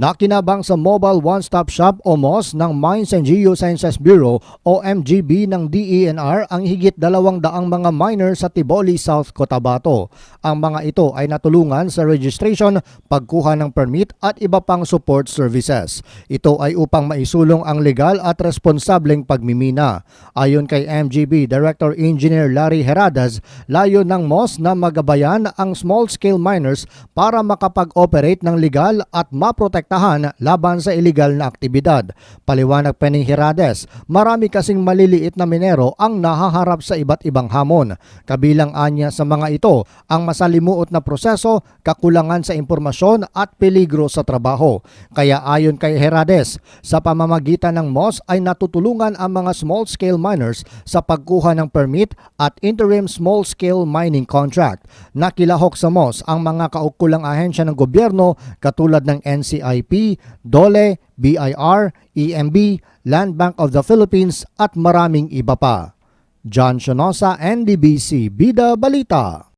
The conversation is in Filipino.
Nakinabang sa Mobile One-Stop Shop o MOS ng Mines and Geosciences Bureau o MGB ng DENR ang higit 200 mga miner sa Tiboli, South Cotabato. Ang mga ito ay natulungan sa registration, pagkuha ng permit at iba pang support services. Ito ay upang maisulong ang legal at responsableng pagmimina. Ayon kay MGB Director Engineer Larry Heradas, layo ng MOS na magabayan ang small-scale miners para makapag-operate ng legal at maprotektahan laban sa illegal na aktibidad. Paliwanag pa ni Heradas, marami kasing maliliit na minero ang nahaharap sa iba't ibang hamon. Kabilang anya sa mga ito ang masalimuot na proseso, kakulangan sa impormasyon at peligro sa trabaho. Kaya ayon kay Heradas, sa pamamagitan ng MOS ay natutulungan ang mga small-scale miners sa pagkuha ng permit at interim small-scale mining contract. Nakilahok sa MOS ang mga kaukulang ahensya ng gobyerno katulad ng NCIP, DOLE, BIR, EMB, Land Bank of the Philippines at maraming iba pa. John Sionosa, NDBC, Bida Balita.